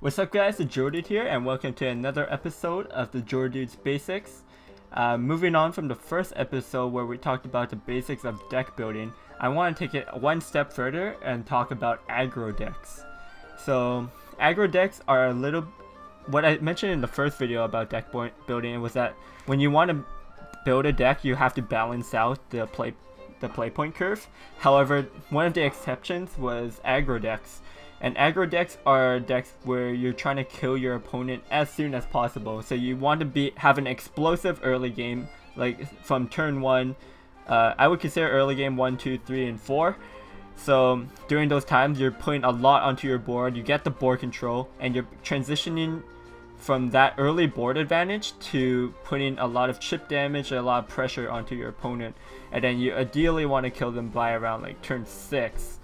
What's up guys, TheJordude here, and welcome to another episode of TheJordude's Basics. Moving on from the first episode where we talked about the basics of deck building, I want to take it one step further and talk about aggro decks. So, aggro decks are what I mentioned in the first video about deck building was that when you want to build a deck, you have to balance out the play point curve. However, one of the exceptions was aggro decks. And aggro decks are decks where you're trying to kill your opponent as soon as possible. So you want to have an explosive early game, like from turn 1. I would consider early game 1, 2, 3, and 4. So during those times, you're putting a lot onto your board. You get the board control, and you're transitioning from that early board advantage to putting a lot of chip damage and a lot of pressure onto your opponent. And then you ideally want to kill them by around like turn 6.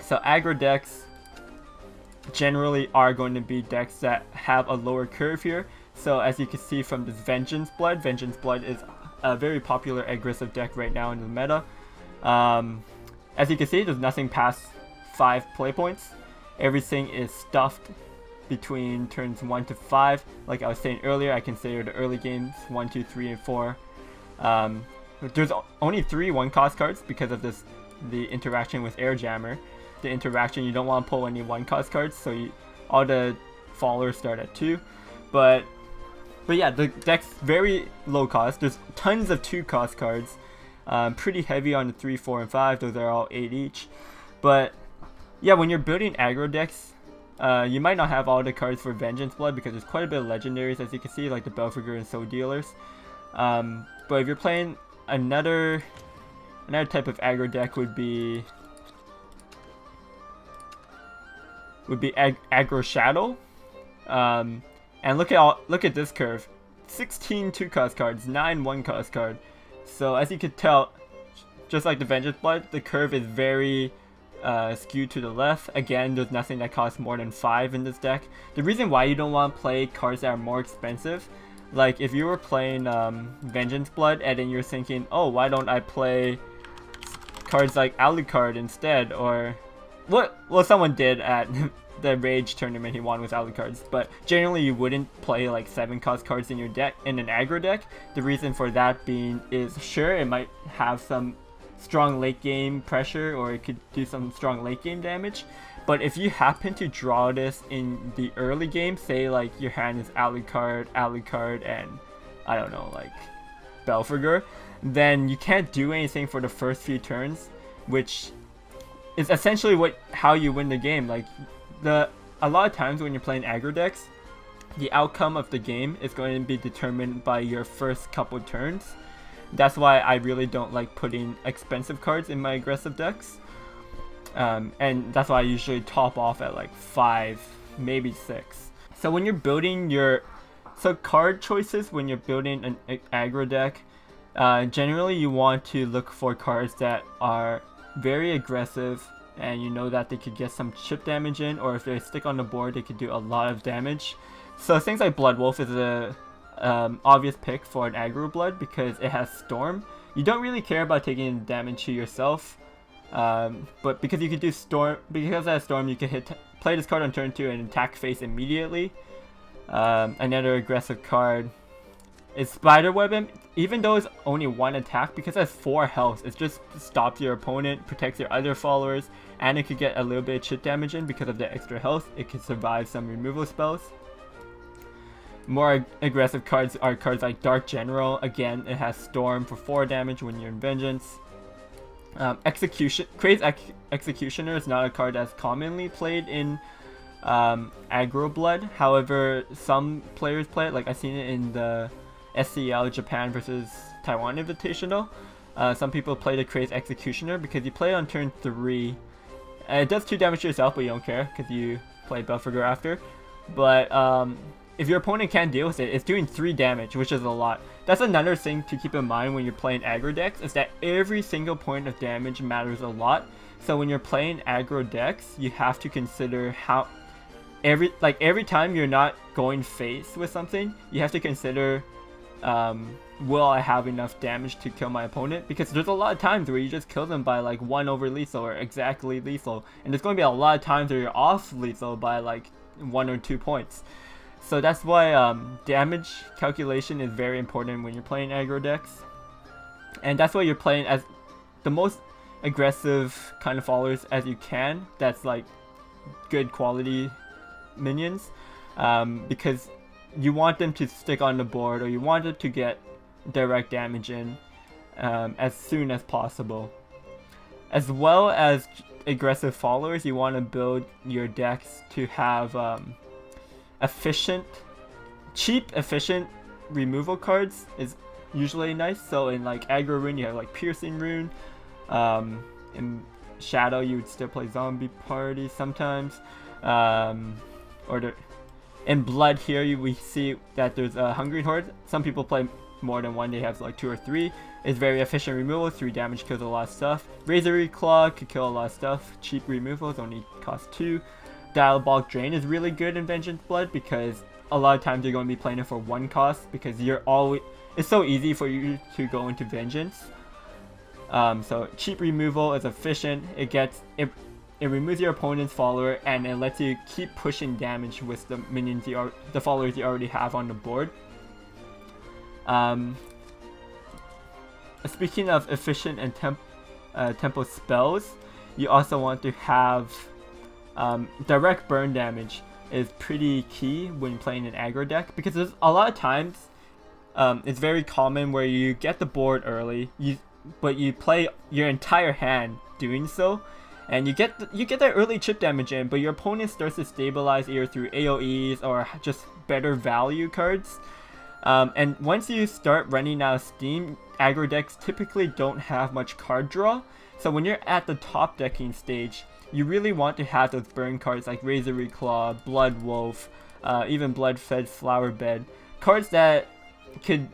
So aggro decks generally are going to be decks that have a lower curve here. So as you can see from this Vengeance Blood is a very popular aggressive deck right now in the meta. As you can see, there's nothing past 5 play points. Everything is stuffed between turns 1 to 5. Like I was saying earlier, I consider the early games 1, 2, 3, and 4. There's only 3 1-cost cards because of the interaction with Air Jammer. The interaction, you don't want to pull any 1-cost cards, so all the followers start at 2. But yeah, the deck's very low cost. There's tons of 2-cost cards. Pretty heavy on the 3, 4, and 5. Those are all 8 each. But yeah, when you're building aggro decks, you might not have all the cards for Vengeance Blood because there's quite a bit of legendaries, as you can see, like the Belfagor and Soul Dealers. But if you're playing another type of aggro deck would be aggro Shadow. And look at this curve. 16 2-cost cards, 9 1-cost card. So as you can tell, just like the Vengeance Blood, the curve is very skewed to the left. Again, there's nothing that costs more than 5 in this deck. The reason why you don't want to play cards that are more expensive, like if you were playing Vengeance Blood and then you're thinking, oh, why don't I play cards like Alucard instead, or well, someone did at the Rage tournament he won with Alucards, but generally you wouldn't play like 7-cost cards in your deck in an aggro deck. The reason for that being is, sure, it might have some strong late game pressure, or it could do some strong late game damage, but if you happen to draw this in the early game, say like your hand is Alucard, and I don't know, like Belfagor, then you can't do anything for the first few turns, which is essentially how you win the game. Like a lot of times when you're playing aggro decks, the outcome of the game is going to be determined by your first couple turns. That's why I really don't like putting expensive cards in my aggressive decks, and that's why I usually top off at like 5, maybe 6. So when you're building card choices when you're building an aggro deck, generally you want to look for cards that are very aggressive, and you know that they could get some chip damage in, or if they stick on the board, they could do a lot of damage. So things like Blood Wolf is a obvious pick for an aggro blood because it has Storm. You don't really care about taking damage to yourself, but because you could do Storm, because it has Storm, you can play this card on turn 2 and attack face immediately. Another aggressive card is Spiderweb. Even though it's only 1 attack, because it has 4 health, it just stops your opponent, protects your other followers, and it could get a little bit of chip damage in because of the extra health. It can survive some removal spells. More aggressive cards are cards like Dark General. Again, it has Storm for 4 damage when you're in Vengeance. Craze Executioner is not a card that's commonly played in aggro blood. However, some players play it. Like I've seen it in the SCL Japan versus Taiwan Invitational. Some people play the Craze Executioner because you play it on turn 3. It does 2 damage to yourself, but you don't care because you play Belfagor after. But if your opponent can't deal with it, it's doing 3 damage, which is a lot. That's another thing to keep in mind when you're playing aggro decks, is that every single point of damage matters a lot. So when you're playing aggro decks, you have to consider how every time you're not going face with something, you have to consider will I have enough damage to kill my opponent? Because there's a lot of times where you just kill them by like 1 over lethal or exactly lethal, and there's going to be a lot of times where you're off lethal by like 1 or 2 points. So that's why damage calculation is very important when you're playing aggro decks, and that's why you're playing as the most aggressive kind of followers as you can. That's like good quality minions, because you want them to stick on the board, or you want it to get direct damage in as soon as possible. As well as aggressive followers, you want to build your decks to have cheap, efficient removal cards is usually nice. So in like aggro rune, you have like piercing rune. In shadow, you would still play zombie party sometimes. In blood here, we see that there's a hungry horde. Some people play more than one, they have like 2 or 3. It's very efficient removal, 3 damage kills a lot of stuff. Razor Claw could kill a lot of stuff. Cheap removals only cost 2. Diabolic Drain is really good in Vengeance Blood because a lot of times you're going to be playing it for 1 cost, because it's so easy for you to go into Vengeance. So cheap removal is efficient. It removes your opponent's follower, and it lets you keep pushing damage with the minions the followers you already have on the board. Speaking of efficient and tempo spells, you also want to have direct burn damage is pretty key when playing an aggro deck, because there's a lot of times it's very common where you get the board early, but you play your entire hand doing so, and you get that early chip damage in, but your opponent starts to stabilize either through AoEs or just better value cards. And once you start running out of steam, aggro decks typically don't have much card draw. So when you're at the top decking stage, you really want to have those burn cards like Razor Claw, Blood Wolf, even Blood-Fed Flowerbed. Cards that could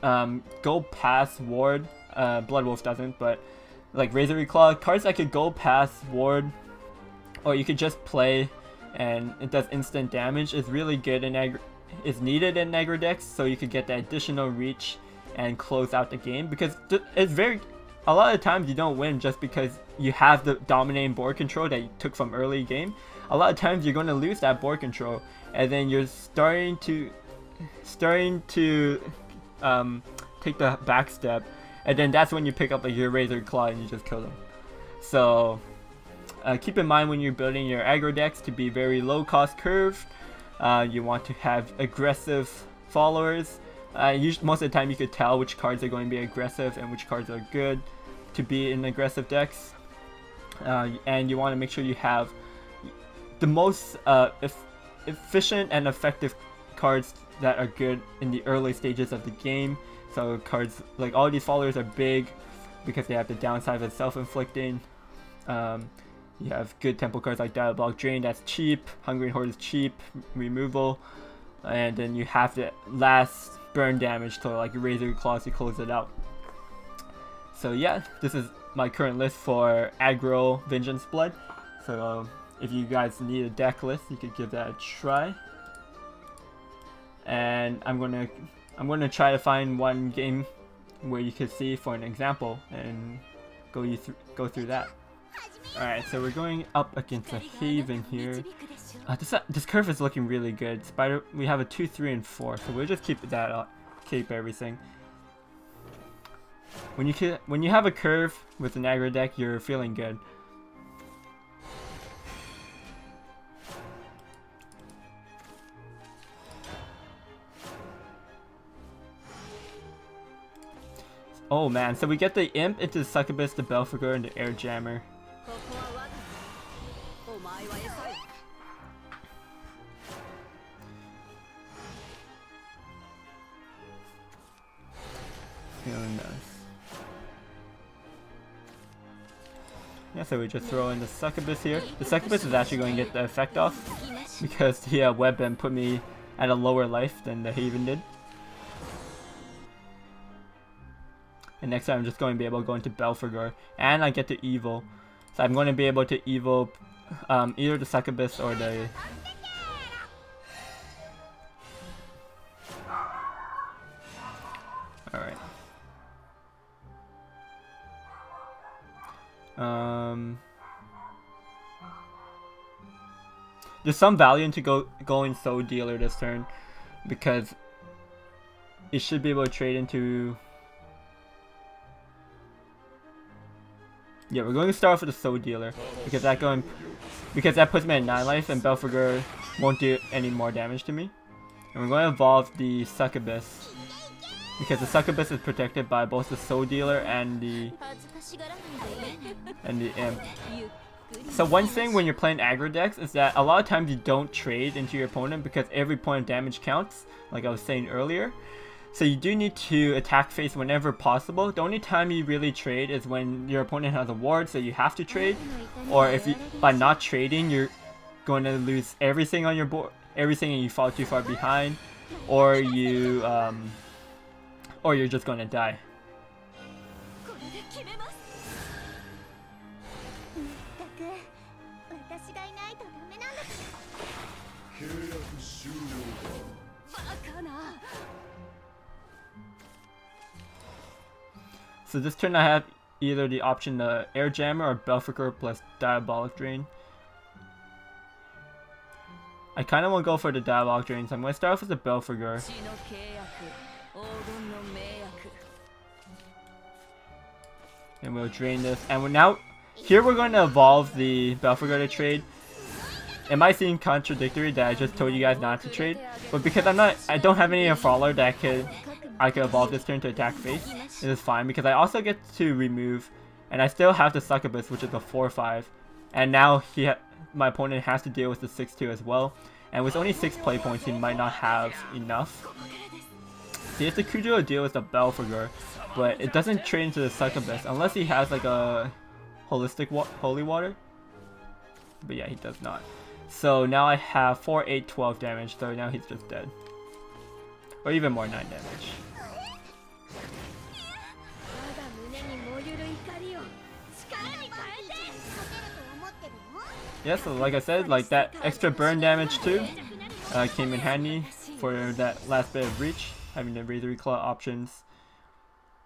go past ward. Blood Wolf doesn't, but like Razor Claw, cards that could go past ward, or you could just play and it does instant damage, is really good in is needed in aggro decks, so you could get that additional reach and close out the game. Because it's a lot of times you don't win just because you have the dominating board control that you took from early game. A lot of times you're going to lose that board control, and then you're starting to take the back step, and then that's when you pick up like your Razor Claw and you just kill them. So keep in mind when you're building your aggro decks to be very low cost curve. You want to have aggressive followers. Most of the time you could tell which cards are going to be aggressive and which cards are good to be in aggressive decks. And you want to make sure you have the most efficient and effective cards that are good in the early stages of the game. So cards like all these followers are big because they have the downside of self-inflicting. You have good tempo cards like Diabolic Drain, that's cheap. Hungry Horde is cheap, removal. And then you have the last burn damage to like Razor Claws to close it out. So yeah, this is my current list for aggro Vengeance Blood. So if you guys need a deck list, you could give that a try. And I'm gonna try to find one game where you could see for an example and go through that. Alright, so we're going up against a Haven here. This curve is looking really good. We have a 2, 3, and 4, so we'll just keep that up, keep everything. When you have a curve with an aggro deck, you're feeling good. Oh man, so we get the Imp into the Succubus, the Belphegor, and the Air Jammer. Feeling nice. Yeah, so we just throw in the Succubus here. The Succubus is actually going to get the effect off because the weapon put me at a lower life than the Haven did. And next time I'm just going to be able to go into Belphegor, and I get to evil. So I'm going to be able to evil either the Succubus or the... There's some value into going Soul Dealer this turn, because it should be able to trade into... Yeah, we're going to start off with the Soul Dealer, because that puts me at 9 life, and Belphegor won't do any more damage to me. And we're going to evolve the Succubus, because the Succubus is protected by both the Soul Dealer and the Imp. So one thing when you're playing aggro decks is that a lot of times you don't trade into your opponent because every point of damage counts, like I was saying earlier. So you do need to attack face whenever possible. The only time you really trade is when your opponent has a ward, so you have to trade. Or if you, by not trading, you're going to lose everything on your board, everything, and you fall too far behind, or you're just going to die. So this turn I have either the option Air Jammer or Belphegor plus Diabolic Drain. I kind of want to go for the Diabolic Drain, so I'm going to start off with the Belphegor. And we'll drain this. And here we're going to evolve the Belphegor to trade. It might seem contradictory that I just told you guys not to trade, but because I don't have any Enfaller that I could evolve this turn to attack face, it is fine because I also get to remove, and I still have the Succubus, which is a 4/5, and now my opponent has to deal with the 6/2 as well, and with only 6 play points he might not have enough. So he has to Kujo deal with the Belphegor, but it doesn't trade into the Succubus unless he has like a holistic Holy Water, but yeah, he does not. So now I have 4, 8, 12 damage, so now he's just dead. Or even more, 9 damage. Yeah, so like I said, like that extra burn damage too came in handy for that last bit of reach, having the Razor Claw options.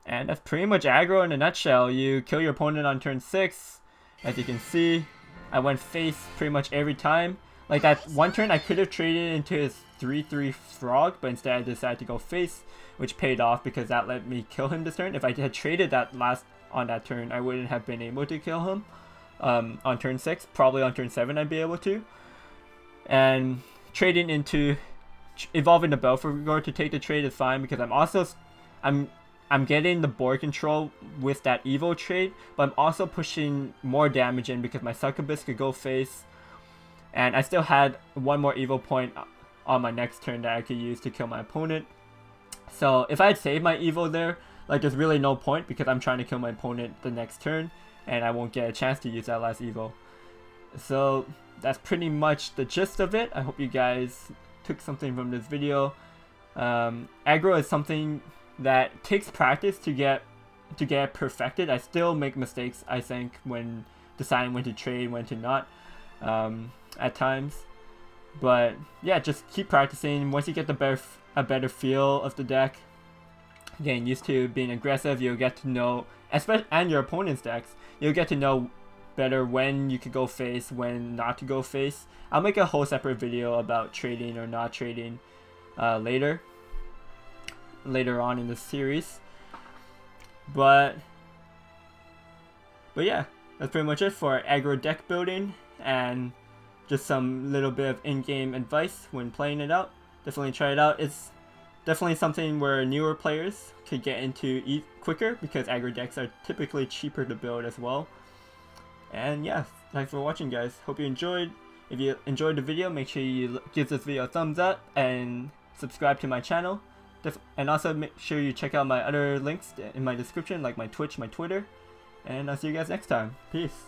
And that's pretty much aggro in a nutshell. You kill your opponent on turn 6, as you can see. I went face pretty much every time. Like that one turn I could have traded into his 3/3 Frog, but instead I decided to go face, which paid off because that let me kill him this turn. If I had traded that on that turn, I wouldn't have been able to kill him on turn 6. Probably on turn 7 I'd be able to. And trading into evolving the Belphegor to take the trade is fine because I'm getting the board control with that Evo trade, but I'm also pushing more damage in because my Succubus could go face, and I still had one more Evo point on my next turn that I could use to kill my opponent. So if I had saved my Evo there, like there's really no point because I'm trying to kill my opponent the next turn, and I won't get a chance to use that last Evo. So that's pretty much the gist of it. I hope you guys took something from this video. Aggro is something that takes practice to get perfected. I still make mistakes, I think, when deciding when to trade, when to not, at times. But yeah, just keep practicing. Once you get a better feel of the deck, getting used to being aggressive, you'll get to know, and your opponent's decks, you'll get to know better when you could go face, when not to go face. I'll make a whole separate video about trading or not trading later on in the series, but yeah, that's pretty much it for aggro deck building and just some little bit of in-game advice when playing it out. Definitely try it out. It's definitely something where newer players could get into quicker because aggro decks are typically cheaper to build as well. And yeah, thanks for watching, guys. Hope you enjoyed. If you enjoyed the video, make sure you give this video a thumbs up and subscribe to my channel. And also make sure you check out my other links in my description, like my Twitch, my Twitter. And I'll see you guys next time. Peace.